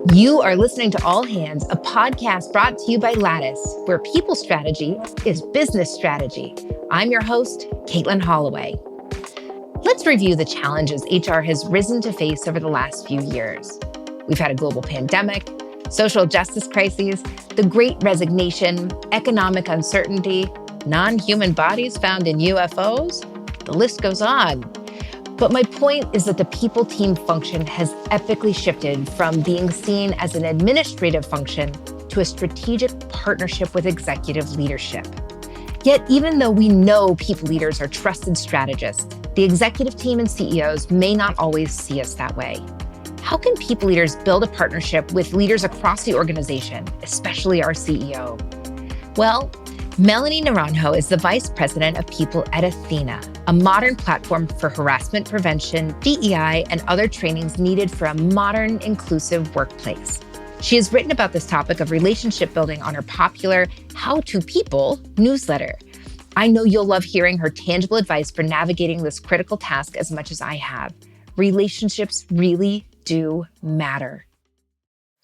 You are listening to All Hands, a podcast brought to you by Lattice, where people strategy is business strategy. I'm your host, Katelin Holloway. Let's review the challenges HR has risen to face over the last few years. We've had a global pandemic, social justice crises, the Great Resignation, economic uncertainty, non-human bodies found in UFOs. The list goes on. But my point is that the people team function has epically shifted from being seen as an administrative function to a strategic partnership with executive leadership. Yet, even though we know people leaders are trusted strategists, the executive team and CEOs may not always see us that way. How can people leaders build a partnership with leaders across the organization, especially our CEO? Well, Melanie Naranjo is the Vice President of People at Ethena, a modern platform for harassment prevention, DEI, and other trainings needed for a modern, inclusive workplace. She has written about this topic of relationship building on her popular How to People newsletter. I know you'll love hearing her tangible advice for navigating this critical task as much as I have. Relationships really do matter.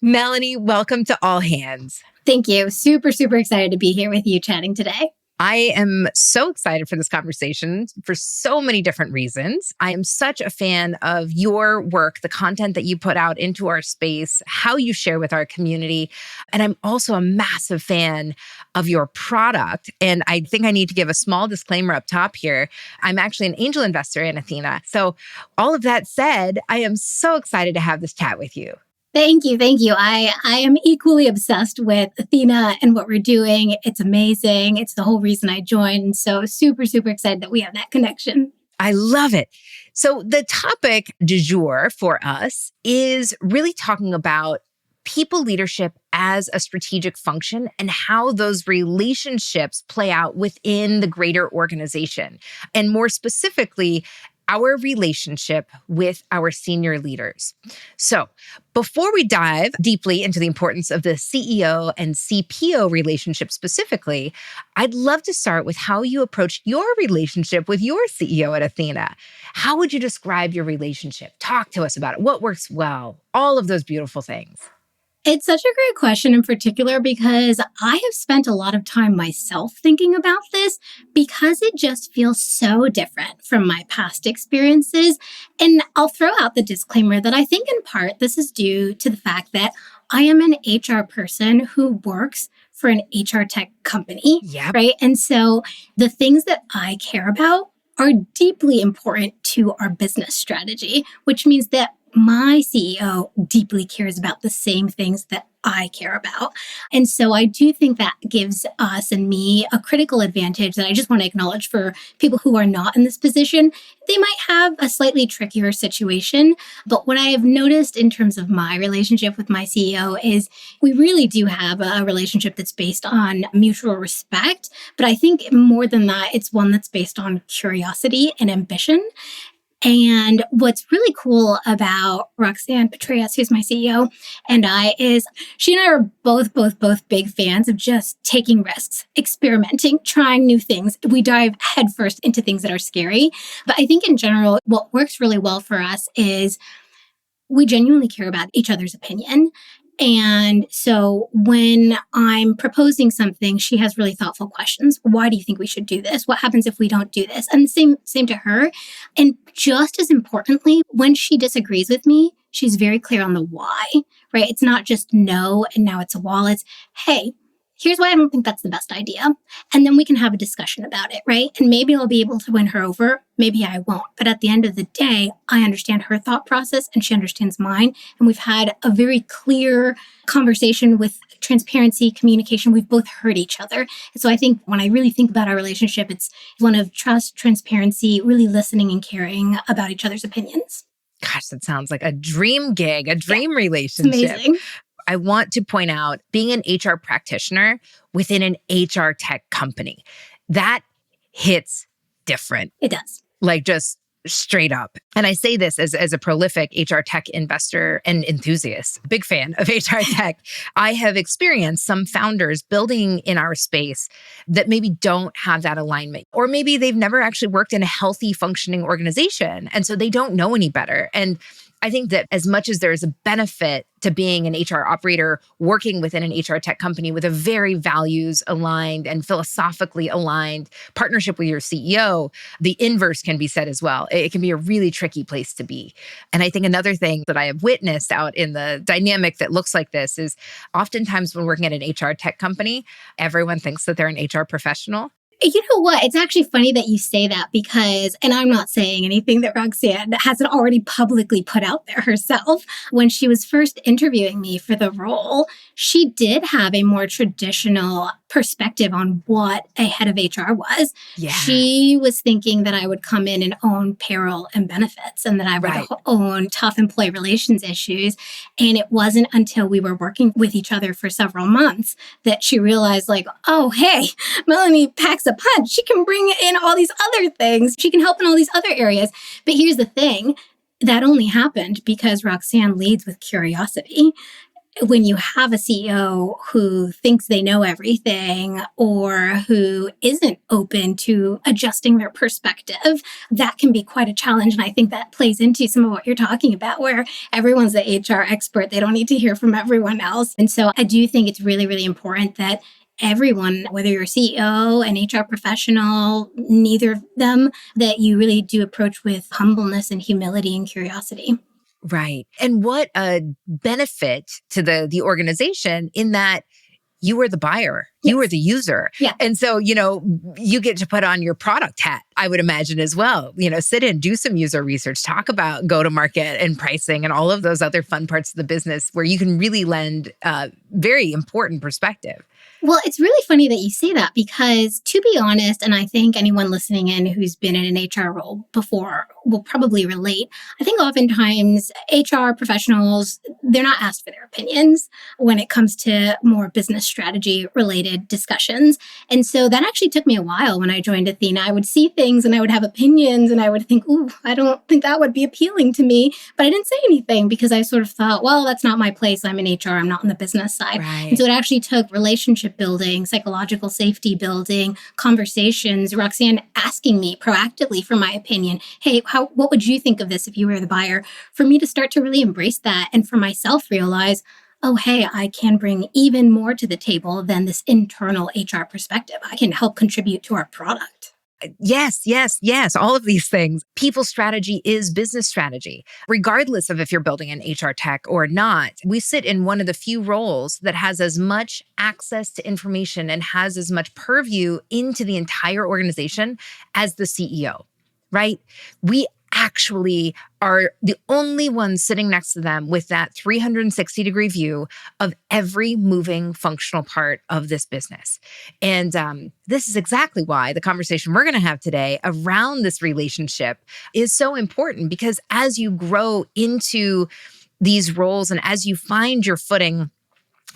Melanie, welcome to All Hands. Thank you. Super excited to be here with you chatting today. I am so excited for this conversation for so many different reasons. I am such a fan of your work, the content that you put out into our space, how you share with our community. And I'm also a massive fan of your product. And I think I need to give a small disclaimer up top here. I'm actually an angel investor in Ethena. So all of that said, I am so excited to have this chat with you. Thank you. I am equally obsessed with Ethena and what we're doing. It's amazing. It's the whole reason I joined. So super excited that we have that connection. I love it. So the topic du jour for us is really talking about people leadership as a strategic function and how those relationships play out within the greater organization. And more specifically, our relationship with our senior leaders. So before we dive deeply into the importance of the CEO and CPO relationship specifically, I'd love to start with how you approached your relationship with your CEO at Ethena. How would you describe your relationship? Talk to us about it. What works well? All of those beautiful things. It's such a great question in particular because I have spent a lot of time myself thinking about this because it just feels so different from my past experiences. And I'll throw out the disclaimer that I think in part this is due to the fact that I am an HR person who works for an HR tech company, right? And so the things that I care about are deeply important to our business strategy, which means that my CEO deeply cares about the same things that I care about. And so I do think that gives us and me a critical advantage that I just want to acknowledge for people who are not in this position. They might have a slightly trickier situation. But what I have noticed in terms of my relationship with my CEO is we really do have a relationship that's based on mutual respect. But I think more than that, it's one that's based on curiosity and ambition. And what's really cool about Roxanne Petraeus, who's my CEO, and I is she and I are both big fans of just taking risks, experimenting, trying new things. We dive headfirst into things that are scary. But I think in general, what works really well for us is we genuinely care about each other's opinion. And so when I'm proposing something, she has really thoughtful questions. Why do you think we should do this? What happens if we don't do this? And the same to her. And just as importantly, when she disagrees with me, she's very clear on the why, right? It's not just no, and now it's a wall. It's, hey, here's why I don't think that's the best idea. And then we can have a discussion about it, right? And maybe I'll be able to win her over. Maybe I won't. But at the end of the day, I understand her thought process and she understands mine. And we've had a very clear conversation with transparency, communication. We've both heard each other. And so I think when I really think about our relationship, it's one of trust, transparency, really listening and caring about each other's opinions. Gosh, that sounds like a dream gig, a dream relationship. It's amazing. I want to point out being an HR practitioner within an HR tech company, that hits different. It does. Like just straight up. And I say this as a prolific HR tech investor and enthusiast, big fan of HR tech. I have experienced some founders building in our space that maybe don't have that alignment, or maybe they've never actually worked in a healthy, functioning organization. And so they don't know any better. And I think that as much as there is a benefit to being an HR operator working within an HR tech company with a very values aligned and philosophically aligned partnership with your CEO, the inverse can be said as well. It can be a really tricky place to be. And I think another thing that I have witnessed out in the dynamic that looks like this is oftentimes when working at an HR tech company, everyone thinks that they're an HR professional. You know what? It's actually funny that you say that because, and I'm not saying anything that Roxanne hasn't already publicly put out there herself. When she was first interviewing me for the role, she did have a more traditional perspective on what a head of HR was. Yeah. She was thinking that I would come in and own payroll and benefits and that I would own tough employee relations issues. And it wasn't until we were working with each other for several months that she realized like, oh, hey, Melanie packs a punch. She can bring in all these other things. She can help in all these other areas. But here's the thing. That only happened because Roxanne leads with curiosity. When you have a CEO who thinks they know everything or who isn't open to adjusting their perspective, that can be quite a challenge. And I think that plays into some of what you're talking about, where everyone's the HR expert. They don't need to hear from everyone else. And so I do think it's really, really important that everyone, whether you're a CEO, an HR professional, neither of them, that you really do approach with humbleness and humility and curiosity. Right. And what a benefit to the organization in that you were the buyer, you were the user. Yeah. And so, you get to put on your product hat, I would imagine as well. Sit in, do some user research, talk about go-to-market and pricing and all of those other fun parts of the business where you can really lend a very important perspective. Well, it's really funny that you say that because, to be honest, and I think anyone listening in who's been in an HR role before will probably relate, I think oftentimes HR professionals, they're not asked for their opinions when it comes to more business strategy related discussions. And so that actually took me a while when I joined Ethena. I would see things and I would have opinions and I would think, ooh, I don't think that would be appealing to me. But I didn't say anything because I sort of thought, well, that's not my place. I'm in HR. I'm not on the business side. Right. And so it actually took relationship building, psychological safety building, conversations, Roxanne asking me proactively for my opinion. Hey, what would you think of this if you were the buyer? For me to start to really embrace that and for myself realize, oh, hey, I can bring even more to the table than this internal HR perspective. I can help contribute to our product. Yes. All of these things. People strategy is business strategy. Regardless of if you're building an HR tech or not, we sit in one of the few roles that has as much access to information and has as much purview into the entire organization as the CEO, right? We actually are the only ones sitting next to them with that 360-degree view of every moving functional part of this business. And this is exactly why the conversation we're going to have today around this relationship is so important, because as you grow into these roles and as you find your footing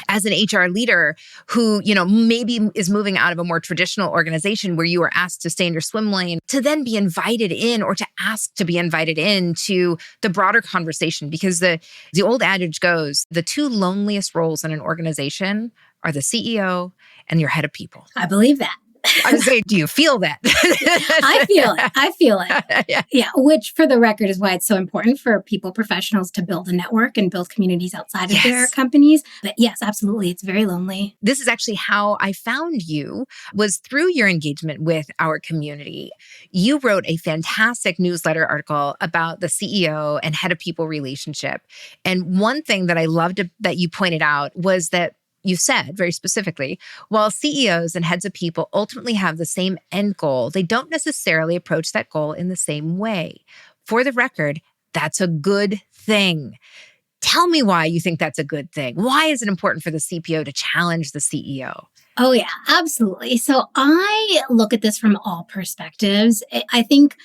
as an HR leader who, maybe is moving out of a more traditional organization where you are asked to stay in your swim lane, to then be invited in or to ask to be invited into the broader conversation. Because the old adage goes, the two loneliest roles in an organization are the CEO and your head of people. I believe that. I was saying, do you feel that? I feel it. Yeah. Which, for the record, is why it's so important for people professionals to build a network and build communities outside of their companies. But yes, absolutely. It's very lonely. This is actually how I found you, was through your engagement with our community. You wrote a fantastic newsletter article about the CEO and head of people relationship. And one thing that I loved that you pointed out was that you said very specifically, while CEOs and heads of people ultimately have the same end goal, they don't necessarily approach that goal in the same way. For the record, that's a good thing. Tell me why you think that's a good thing. Why is it important for the CPO to challenge the CEO? Oh, yeah, absolutely. So I look at this from all perspectives. I think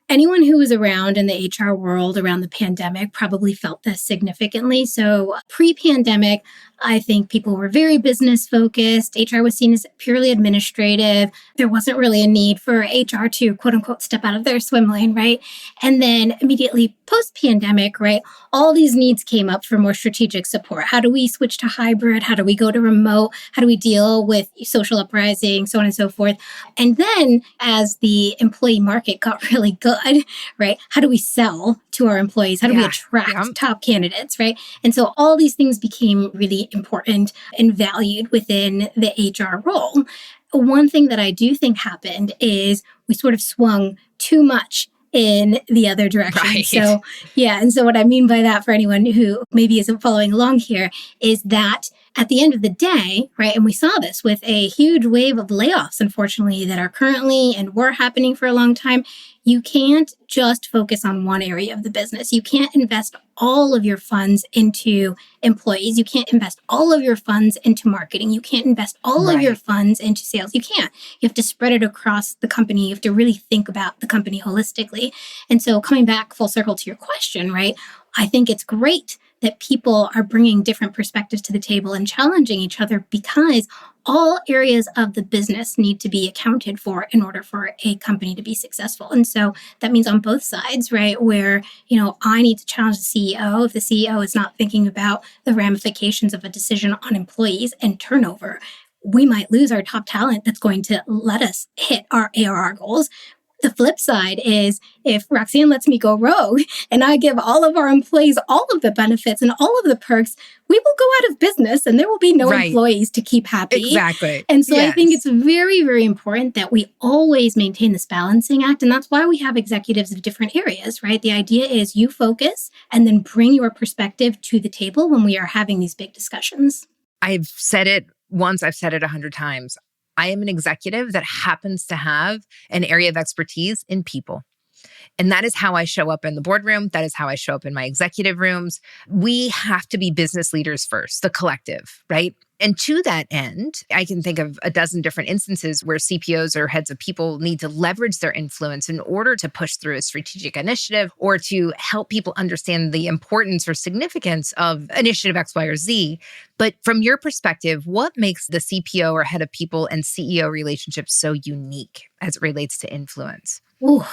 anyone who was around in the HR world around the pandemic probably felt this significantly. So pre-pandemic, I think people were very business focused. HR was seen as purely administrative. There wasn't really a need for HR to, quote unquote, step out of their swim lane, right? And then immediately post-pandemic, right, all these needs came up for more strategic support. How do we switch to hybrid? How do we go to remote? How do we deal with social uprising, so on and so forth? And then as the employee market got really good, good, right? How do we sell to our employees? How do we attract top candidates, right? And so all these things became really important and valued within the HR role. One thing that I do think happened is we sort of swung too much in the other direction. Right. So, yeah. And so what I mean by that for anyone who maybe isn't following along here is that at the end of the day, right, and we saw this with a huge wave of layoffs, unfortunately, that are currently and were happening for a long time, you can't just focus on one area of the business. You can't invest all of your funds into employees. You can't invest all of your funds into marketing. You can't invest all of your funds into sales. You can't. You have to spread it across the company. You have to really think about the company holistically. And so coming back full circle to your question, right, I think it's great that people are bringing different perspectives to the table and challenging each other because all areas of the business need to be accounted for in order for a company to be successful. And so that means on both sides, right, where, I need to challenge the CEO if the CEO is not thinking about the ramifications of a decision on employees and turnover. We might lose our top talent that's going to let us hit our ARR goals. The flip side is if Roxanne lets me go rogue and I give all of our employees all of the benefits and all of the perks, we will go out of business and there will be no employees to keep happy. Exactly. And so I think it's very, very important that we always maintain this balancing act. And that's why we have executives of different areas, right? The idea is you focus and then bring your perspective to the table when we are having these big discussions. I've said it once, I've said it 100 times. I am an executive that happens to have an area of expertise in people. And that is how I show up in the boardroom. That is how I show up in my executive rooms. We have to be business leaders first, the collective, right? And to that end, I can think of a dozen different instances where CPOs or heads of people need to leverage their influence in order to push through a strategic initiative or to help people understand the importance or significance of initiative X, Y, or Z. But from your perspective, what makes the CPO or head of people and CEO relationship so unique as it relates to influence? Ooh,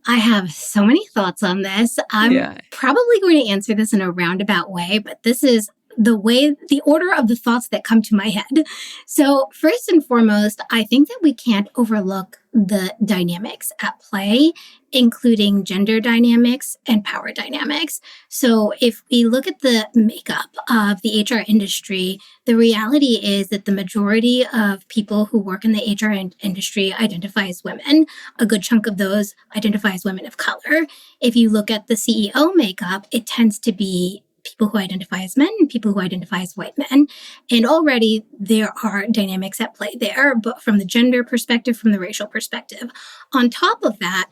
I have so many thoughts on this. I'm probably going to answer this in a roundabout way, but this is the order of the thoughts that come to my head. So first and foremost, I think that we can't overlook the dynamics at play, including gender dynamics and power dynamics. So if we look at the makeup of the HR industry, the reality is that the majority of people who work in the HR industry identify as women. A good chunk of those identify as women of color. If you look at the CEO makeup, it tends to be people who identify as men and people who identify as white men. And already there are dynamics at play there, but from the gender perspective, from the racial perspective. On top of that,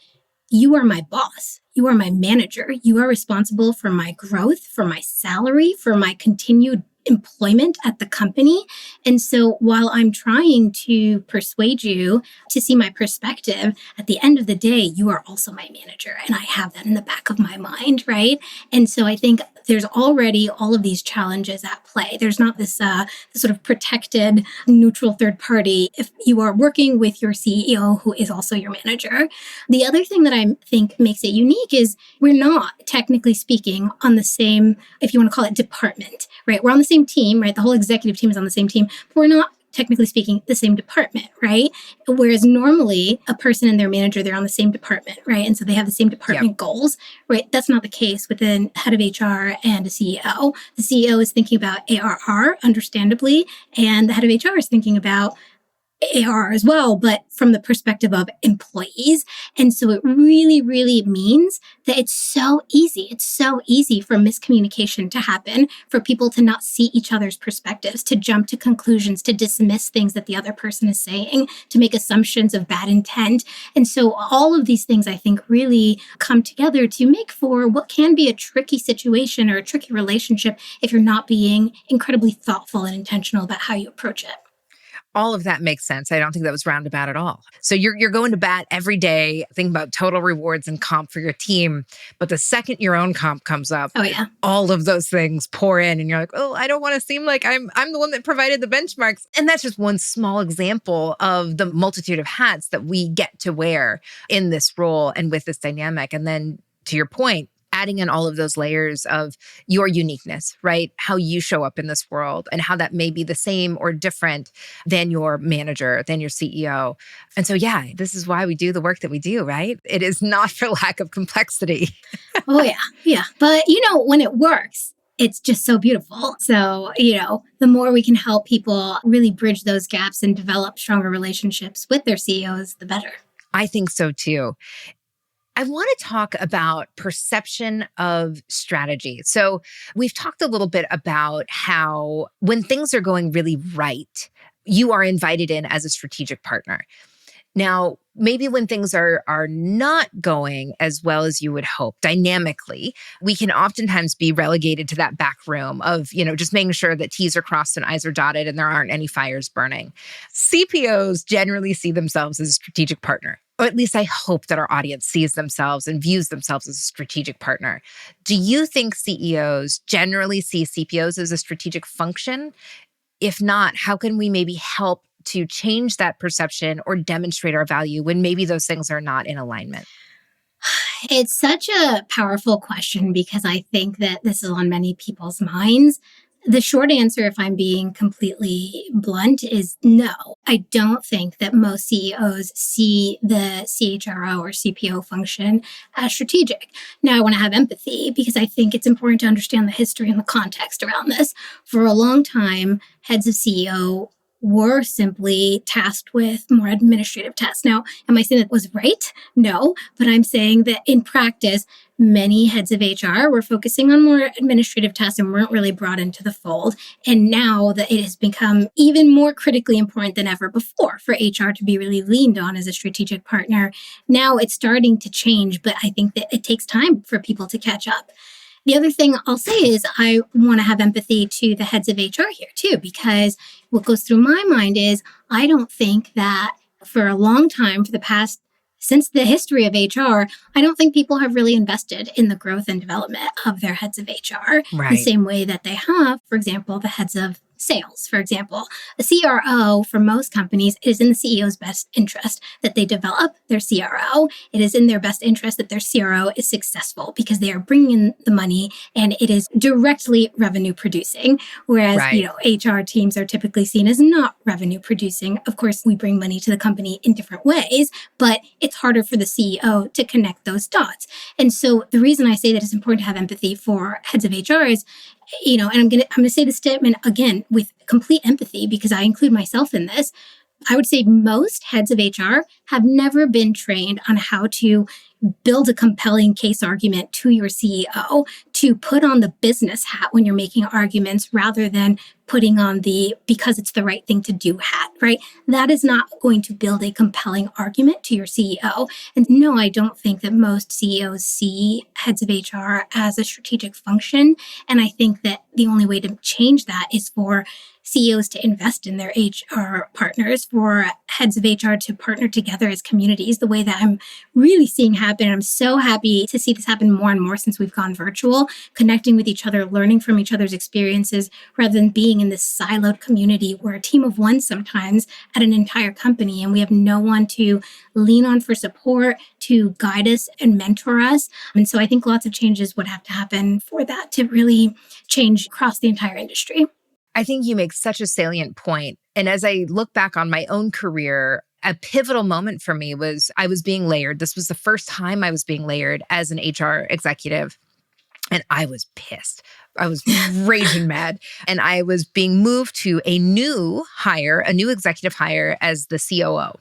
you are my boss. You are my manager. You are responsible for my growth, for my salary, for my continued employment at the company. And so while I'm trying to persuade you to see my perspective, at the end of the day, you are also my manager. And I have that in the back of my mind, right? And so I think there's already all of these challenges at play. There's not this sort of protected, neutral third party if you are working with your CEO who is also your manager. The other thing that I think makes it unique is we're not, technically speaking, on the same, if you want to call it department, right? We're on the same team, right? The whole executive team is on the same team, but we're not, technically speaking, the same department, right? Whereas normally a person and their manager, they're on the same department, right? And so they have the same department goals, right? That's not the case with the head of HR and a CEO. The CEO is thinking about ARR, understandably, and the head of HR is thinking about ARR as well, but from the perspective of employees. And so it really, really means that it's so easy. It's so easy for miscommunication to happen, for people to not see each other's perspectives, to jump to conclusions, to dismiss things that the other person is saying, to make assumptions of bad intent. And so all of these things, I think, really come together to make for what can be a tricky situation or a tricky relationship if you're not being incredibly thoughtful and intentional about how you approach it. All of that makes sense. I don't think that was roundabout at all. So you're going to bat every day, thinking about total rewards and comp for your team. But the second your own comp comes up, all of those things pour in and you're like, oh, I don't want to seem like I'm the one that provided the benchmarks. And that's just one small example of the multitude of hats that we get to wear in this role and with this dynamic. And then to your point, adding in all of those layers of your uniqueness, right? How you show up in this world and how that may be the same or different than your manager, than your CEO. And so, yeah, this is why we do the work that we do, right? It is not for lack of complexity. Oh, yeah. Yeah. But, when it works, it's just so beautiful. So, the more we can help people really bridge those gaps and develop stronger relationships with their CEOs, the better. I think so too. I want to talk about perception of strategy. So, we've talked a little bit about how when things are going really right, you are invited in as a strategic partner. Now, maybe when things are not going as well as you would hope dynamically, we can oftentimes be relegated to that back room of, just making sure that T's are crossed and I's are dotted and there aren't any fires burning. CPOs generally see themselves as a strategic partner, or at least I hope that our audience sees themselves and views themselves as a strategic partner. Do you think CEOs generally see CPOs as a strategic function? If not, how can we maybe help to change that perception or demonstrate our value when maybe those things are not in alignment? It's such a powerful question because I think that this is on many people's minds. The short answer, if I'm being completely blunt, is no. I don't think that most CEOs see the CHRO or CPO function as strategic. Now, I want to have empathy because I think it's important to understand the history and the context around this. For a long time, heads of CEO were simply tasked with more administrative tasks. Now, am I saying that was right? No, but I'm saying that in practice, many heads of HR were focusing on more administrative tasks and weren't really brought into the fold. And now that it has become even more critically important than ever before for HR to be really leaned on as a strategic partner, now it's starting to change, but I think that it takes time for people to catch up. The other thing I'll say is I want to have empathy to the heads of HR here too, because what goes through my mind is I don't think that for a long time, since the history of HR, I don't think people have really invested in the growth and development of their heads of HR the same way that they have, for example, the heads of sales, for example. A CRO for most companies is in the CEO's best interest that they develop their CRO. It is in their best interest that their CRO is successful because they are bringing in the money and it is directly revenue producing. Whereas, HR teams are typically seen as not revenue producing. Of course, we bring money to the company in different ways, but it's harder for the CEO to connect those dots. And so the reason I say that it's important to have empathy for heads of HR is, and I'm gonna say this statement again with complete empathy because I include myself in this. I would say most heads of HR have never been trained on how to build a compelling case argument to your CEO, to put on the business hat when you're making arguments rather than putting on the because it's the right thing to do hat, right? That is not going to build a compelling argument to your CEO. And no, I don't think that most CEOs see heads of HR as a strategic function. And I think that the only way to change that is for CEOs to invest in their HR partners, for heads of HR to partner together as communities, the way that I'm really seeing happen. I'm so happy to see this happen more and more since we've gone virtual, connecting with each other, learning from each other's experiences, rather than being in this siloed community where a team of one sometimes at an entire company, and we have no one to lean on for support, to guide us and mentor us. And so I think lots of changes would have to happen for that to really change across the entire industry. I think you make such a salient point. And as I look back on my own career, a pivotal moment for me was I was being layered. This was the first time I was being layered as an HR executive. And I was pissed. I was raging mad. And I was being moved to a new executive hire as the COO.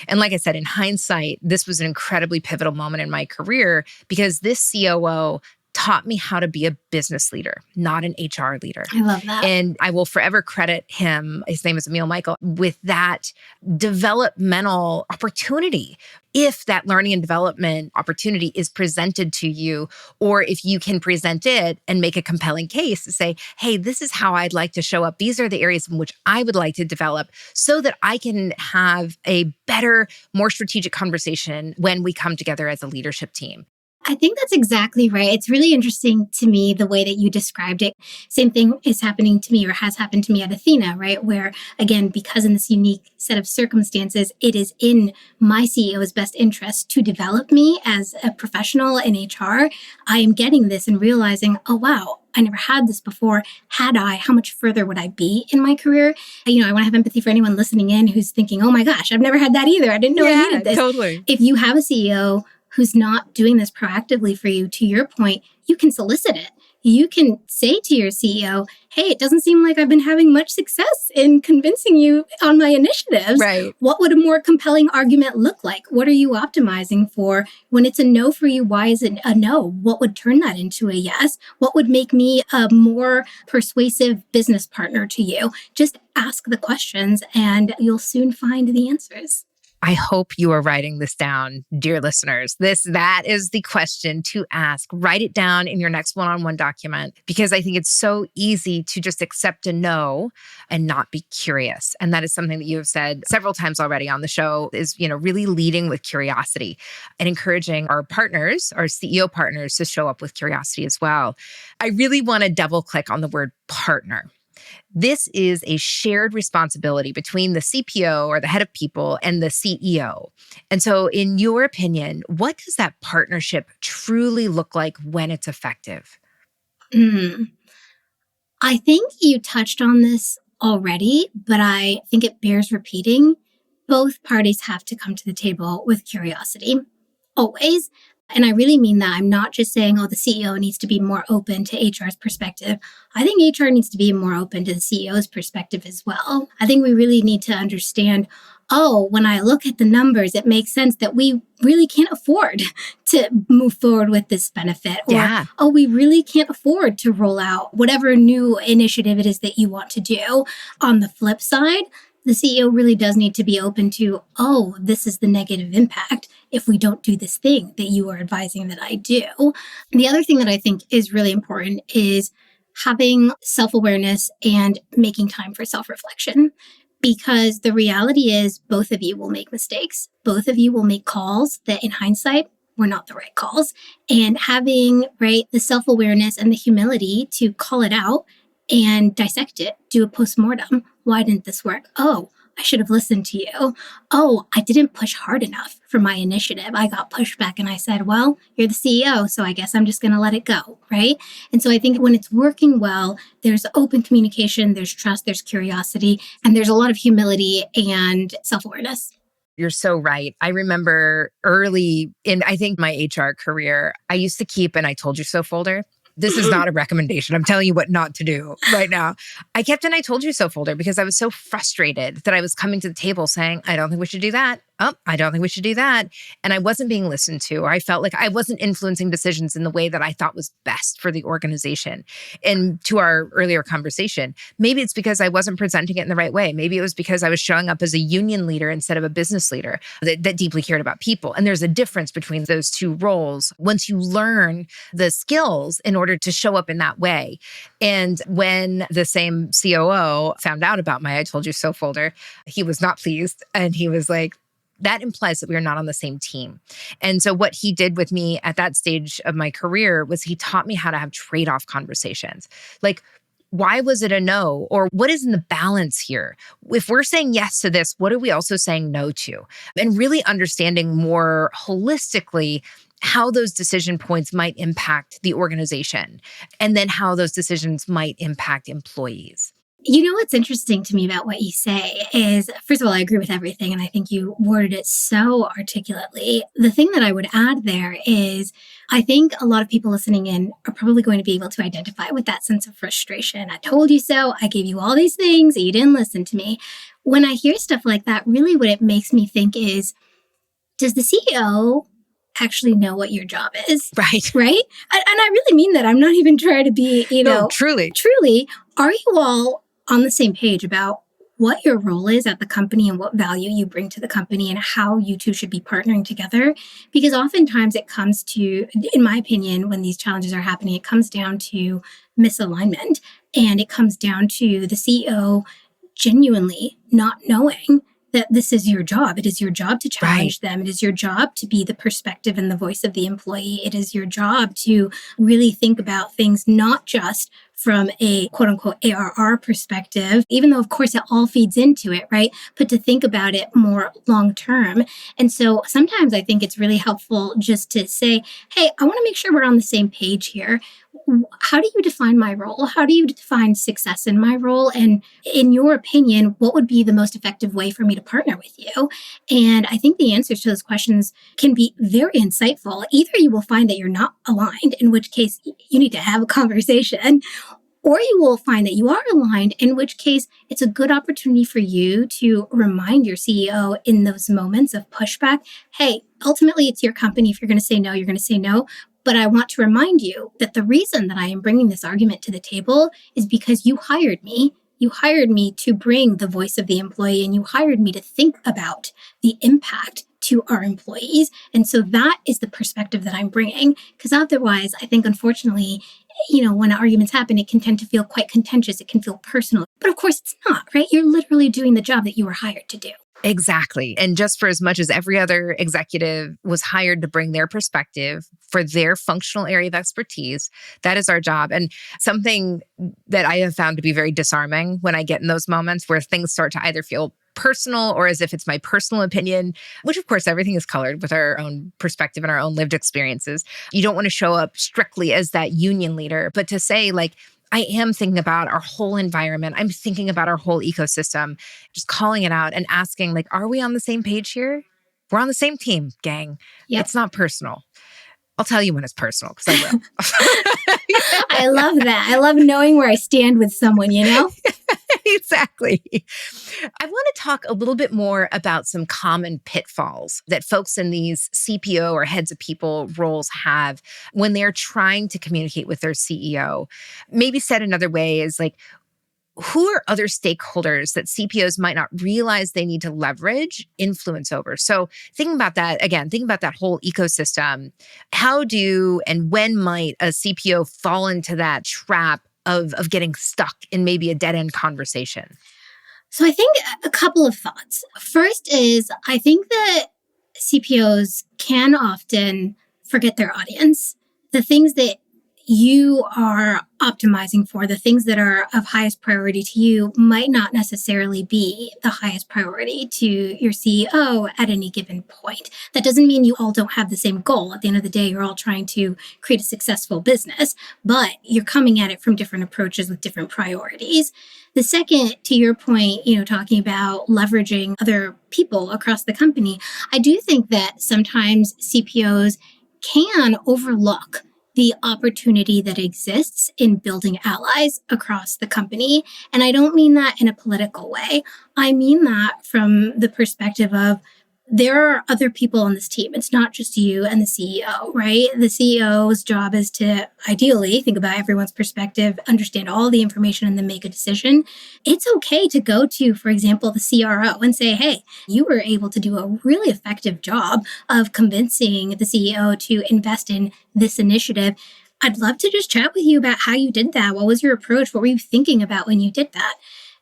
And like I said, in hindsight, this was an incredibly pivotal moment in my career because this COO taught me how to be a business leader, not an HR leader. I love that. And I will forever credit him, his name is Emil Michael, with that developmental opportunity. If that learning and development opportunity is presented to you, or if you can present it and make a compelling case to say, hey, this is how I'd like to show up. These are the areas in which I would like to develop so that I can have a better, more strategic conversation when we come together as a leadership team. I think that's exactly right. It's really interesting to me the way that you described it. Same thing is happening to me or has happened to me at Ethena, right? Where, again, because in this unique set of circumstances, it is in my CEO's best interest to develop me as a professional in HR. I am getting this and realizing, oh, wow, I never had this before. Had I, how much further would I be in my career? I want to have empathy for anyone listening in who's thinking, oh my gosh, I've never had that either. I didn't know I needed this. Totally. If you have a CEO who's not doing this proactively for you, to your point, you can solicit it. You can say to your CEO, hey, it doesn't seem like I've been having much success in convincing you on my initiatives. Right. What would a more compelling argument look like? What are you optimizing for? When it's a no for you, why is it a no? What would turn that into a yes? What would make me a more persuasive business partner to you? Just ask the questions and you'll soon find the answers. I hope you are writing this down, dear listeners. That is the question to ask. Write it down in your next one-on-one document, because I think it's so easy to just accept a no and not be curious. And that is something that you have said several times already on the show is, really leading with curiosity and encouraging our partners, our CEO partners, to show up with curiosity as well. I really want to double click on the word partner. This is a shared responsibility between the CPO or the head of people and the CEO. And so in your opinion, what does that partnership truly look like when it's effective? I think you touched on this already, but I think it bears repeating. Both parties have to come to the table with curiosity, always. And I really mean that. I'm not just saying, the CEO needs to be more open to HR's perspective. I think HR needs to be more open to the CEO's perspective as well. I think we really need to understand, when I look at the numbers, it makes sense that we really can't afford to move forward with this benefit. Or, we really can't afford to roll out whatever new initiative it is that you want to do. On the flip side, the CEO really does need to be open to, this is the negative impact if we don't do this thing that you are advising that I do. The other thing that I think is really important is having self-awareness and making time for self-reflection. Because the reality is both of you will make mistakes. Both of you will make calls that in hindsight were not the right calls. And having, the self-awareness and the humility to call it out and dissect it, do a postmortem. Why didn't this work? I should have listened to you. I didn't push hard enough for my initiative. I got pushback and I said, well, you're the CEO, so I guess I'm just going to let it go, right? And so I think when it's working well, there's open communication, there's trust, there's curiosity, and there's a lot of humility and self-awareness. You're so right. I remember early in, I think, my HR career, I used to keep an I told you so folder. This is not a recommendation. I'm telling you what not to do right now. I kept an I told you so folder because I was so frustrated that I was coming to the table saying, I don't think we should do that. I don't think we should do that. And I wasn't being listened to. I felt like I wasn't influencing decisions in the way that I thought was best for the organization. And to our earlier conversation, maybe it's because I wasn't presenting it in the right way. Maybe it was because I was showing up as a union leader instead of a business leader that deeply cared about people. And there's a difference between those two roles once you learn the skills in order to show up in that way. And when the same COO found out about my I told you so folder, he was not pleased. And he was like, that implies that we are not on the same team. And so what he did with me at that stage of my career was he taught me how to have trade-off conversations. Like, why was it a no? Or what is in the balance here? If we're saying yes to this, what are we also saying no to? And really understanding more holistically how those decision points might impact the organization, and then how those decisions might impact employees. What's interesting to me about what you say is, first of all, I agree with everything, and I think you worded it so articulately. The thing that I would add there is, I think a lot of people listening in are probably going to be able to identify with that sense of frustration. I told you so. I gave you all these things, and you didn't listen to me. When I hear stuff like that, really what it makes me think is, does the CEO actually know what your job is? Right. And I really mean that. I'm not even trying to be, No, truly. Are you all on the same page about what your role is at the company and what value you bring to the company and how you two should be partnering together? Because oftentimes it comes to, in my opinion, when these challenges are happening, it comes down to misalignment, and it comes down to the CEO genuinely not knowing that this is your job. It is your job to challenge Right. them. It is your job to be the perspective and the voice of the employee. It is your job to really think about things not just from a quote unquote ARR perspective, even though of course it all feeds into it, right? But to think about it more long term. And so sometimes I think it's really helpful just to say, hey, I want to make sure we're on the same page here. How do you define my role? How do you define success in my role? And in your opinion, what would be the most effective way for me to partner with you? And I think the answers to those questions can be very insightful. Either you will find that you're not aligned, in which case you need to have a conversation, or you will find that you are aligned, in which case it's a good opportunity for you to remind your CEO in those moments of pushback, hey, ultimately it's your company. If you're going to say no, you're going to say no. But I want to remind you that the reason that I am bringing this argument to the table is because you hired me. You hired me to bring the voice of the employee, and you hired me to think about the impact to our employees. And so that is the perspective that I'm bringing. Because otherwise, I think, unfortunately, when arguments happen, it can tend to feel quite contentious. It can feel personal. But of course, it's not, right? You're literally doing the job that you were hired to do. Exactly. And just for as much as every other executive was hired to bring their perspective for their functional area of expertise, that is our job. And something that I have found to be very disarming when I get in those moments where things start to either feel personal or as if it's my personal opinion, which of course everything is colored with our own perspective and our own lived experiences. You don't want to show up strictly as that union leader, but to say like, I am thinking about our whole environment. I'm thinking about our whole ecosystem, just calling it out and asking like, are we on the same page here? We're on the same team, gang. Yep. It's not personal. I'll tell you when it's personal because I will. I love that. I love knowing where I stand with someone, Exactly. I want to talk a little bit more about some common pitfalls that folks in these CPO or heads of people roles have when they're trying to communicate with their CEO. Maybe said another way is like, who are other stakeholders that CPOs might not realize they need to leverage influence over? So thinking about that, again, thinking about that whole ecosystem, how do and when might a CPO fall into that trap of getting stuck in maybe a dead-end conversation? So I think a couple of thoughts. First is I think that CPOs can often forget their audience. The things that you are optimizing for, the things that are of highest priority to you might not necessarily be the highest priority to your CEO at any given point. That doesn't mean you all don't have the same goal. At the end of the day, you're all trying to create a successful business, but you're coming at it from different approaches with different priorities. The second, to your point, talking about leveraging other people across the company, I do think that sometimes CPOs can overlook the opportunity that exists in building allies across the company. And I don't mean that in a political way. I mean that from the perspective of there are other people on this team. It's not just you and the CEO, right? The CEO's job is to ideally think about everyone's perspective, understand all the information, and then make a decision. It's okay to go to, for example, the CRO and say, hey, you were able to do a really effective job of convincing the CEO to invest in this initiative. I'd love to just chat with you about how you did that. What was your approach? What were you thinking about when you did that?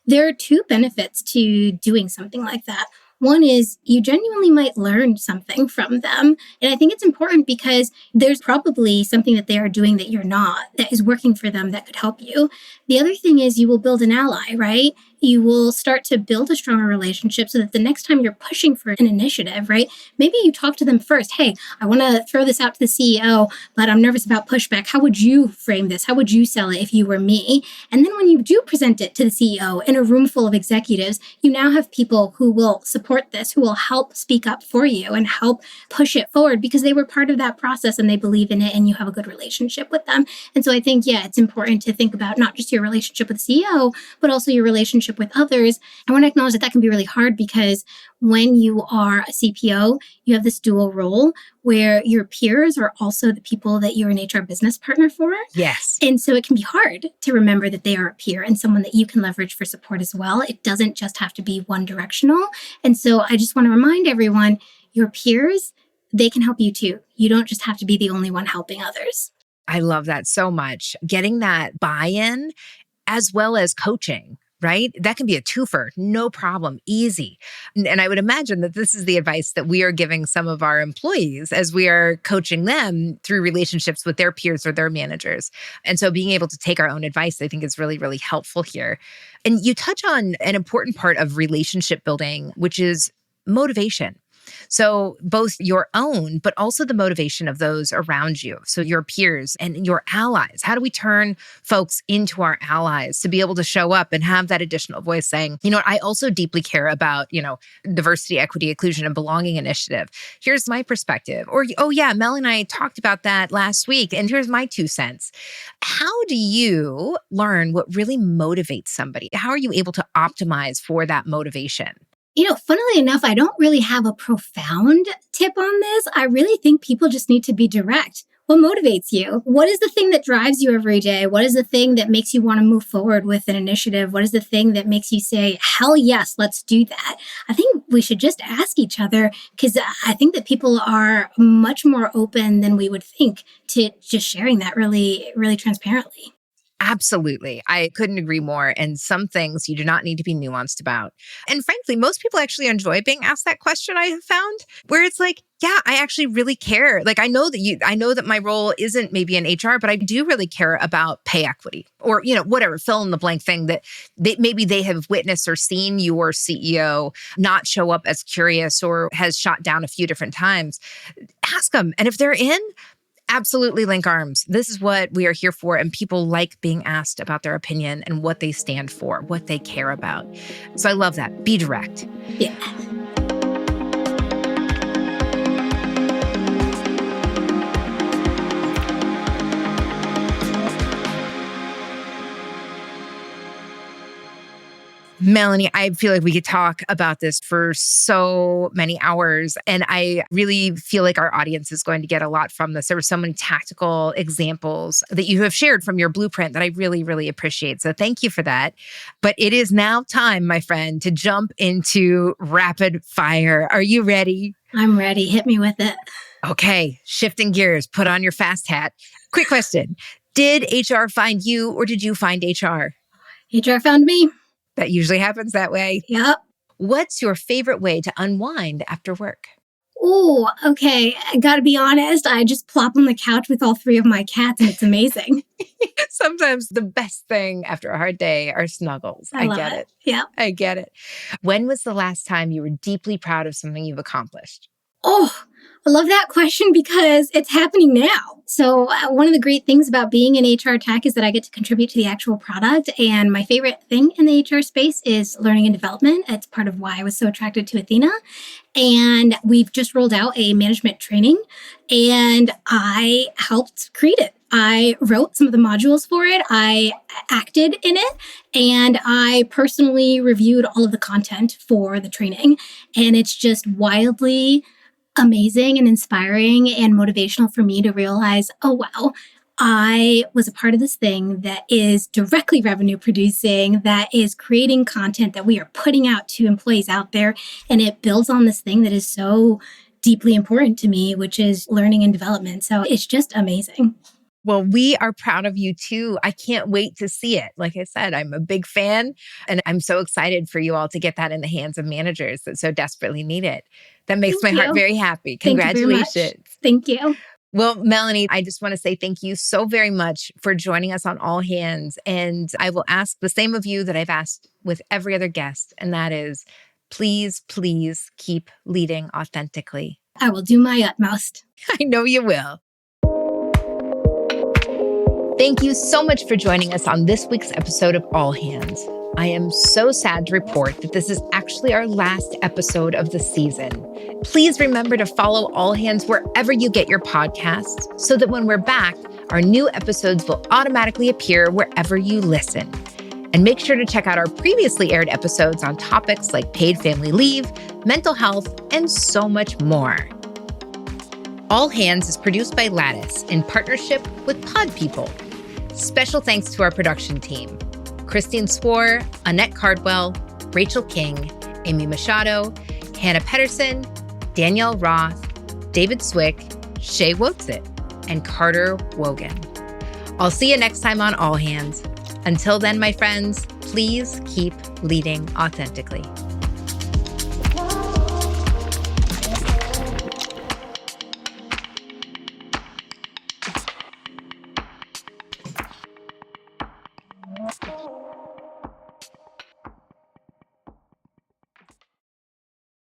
There are two benefits to doing something like that. One is you genuinely might learn something from them. And I think it's important because there's probably something that they are doing that you're not, that is working for them that could help you. The other thing is you will build an ally, right? You will start to build a stronger relationship so that the next time you're pushing for an initiative, right? Maybe you talk to them first. Hey, I want to throw this out to the CEO, but I'm nervous about pushback. How would you frame this? How would you sell it if you were me? And then when you do present it to the CEO in a room full of executives, you now have people who will support this, who will help speak up for you and help push it forward because they were part of that process and they believe in it and you have a good relationship with them. And so I think, it's important to think about not just your relationship with the CEO, but also your relationship with others. I want to acknowledge that can be really hard because when you are a CPO, you have this dual role where your peers are also the people that you're an HR business partner for. Yes. And so it can be hard to remember that they are a peer and someone that you can leverage for support as well. It doesn't just have to be one directional. And so I just want to remind everyone, your peers, they can help you too. You don't just have to be the only one helping others. I love that so much. Getting that buy-in as well as coaching. right? That can be a twofer, no problem, easy. And I would imagine that this is the advice that we are giving some of our employees as we are coaching them through relationships with their peers or their managers. And so being able to take our own advice, I think is really, really helpful here. And you touch on an important part of relationship building, which is motivation. So both your own, but also the motivation of those around you. So your peers and your allies. How do we turn folks into our allies to be able to show up and have that additional voice saying, I also deeply care about, diversity, equity, inclusion, and belonging initiative. Here's my perspective. Or, oh yeah, Mel and I talked about that last week, and here's my 2 cents. How do you learn what really motivates somebody? How are you able to optimize for that motivation? Funnily enough, I don't really have a profound tip on this. I really think people just need to be direct. What motivates you? What is the thing that drives you every day? What is the thing that makes you want to move forward with an initiative? What is the thing that makes you say, hell yes, let's do that? I think we should just ask each other, because I think that people are much more open than we would think to just sharing that really, really transparently. Absolutely. I couldn't agree more. And some things you do not need to be nuanced about. And frankly, most people actually enjoy being asked that question, I have found, where it's like, yeah, I actually really care. Like, I know that my role isn't maybe in HR, but I do really care about pay equity or, whatever, fill in the blank thing that maybe they have witnessed or seen your CEO not show up as curious or has shot down a few different times. Ask them. And if they're in, absolutely link arms. This is what we are here for. And people like being asked about their opinion and what they stand for, what they care about. So I love that. Be direct. Yeah. Melanie, I feel like we could talk about this for so many hours. And I really feel like our audience is going to get a lot from this. There were so many tactical examples that you have shared from your blueprint that I really, really appreciate. So thank you for that. But it is now time, my friend, to jump into rapid fire. Are you ready? I'm ready. Hit me with it. Okay, shifting gears, put on your fast hat. Quick question. Did HR find you or did you find HR? HR found me. That usually happens that way. Yep. What's your favorite way to unwind after work? Oh, okay. I gotta be honest. I just plop on the couch with all 3 of my cats and it's amazing. Sometimes the best thing after a hard day are snuggles. I get it. Yeah. I get it. When was the last time you were deeply proud of something you've accomplished? Oh, I love that question because it's happening now. So one of the great things about being in HR tech is that I get to contribute to the actual product. And my favorite thing in the HR space is learning and development. It's part of why I was so attracted to Ethena. And we've just rolled out a management training and I helped create it. I wrote some of the modules for it. I acted in it and I personally reviewed all of the content for the training. And it's just wildly amazing and inspiring and motivational for me to realize, oh, wow, I was a part of this thing that is directly revenue producing, that is creating content that we are putting out to employees out there. And it builds on this thing that is so deeply important to me, which is learning and development. So it's just amazing. Well, we are proud of you too. I can't wait to see it. Like I said, I'm a big fan and I'm so excited for you all to get that in the hands of managers that so desperately need it. That makes my heart very happy. Congratulations. Thank you. Well, Melanie, I just want to say thank you so very much for joining us on All Hands. And I will ask the same of you that I've asked with every other guest. And that is, please, please keep leading authentically. I will do my utmost. I know you will. Thank you so much for joining us on this week's episode of All Hands. I am so sad to report that this is actually our last episode of the season. Please remember to follow All Hands wherever you get your podcasts so that when we're back, our new episodes will automatically appear wherever you listen. And make sure to check out our previously aired episodes on topics like paid family leave, mental health, and so much more. All Hands is produced by Lattice in partnership with Pod People. Special thanks to our production team, Christine Swore, Annette Cardwell, Rachel King, Amy Machado, Hannah Pedersen, Danielle Roth, David Swick, Shay Wotzit, and Carter Wogan. I'll see you next time on All Hands. Until then, my friends, please keep leading authentically.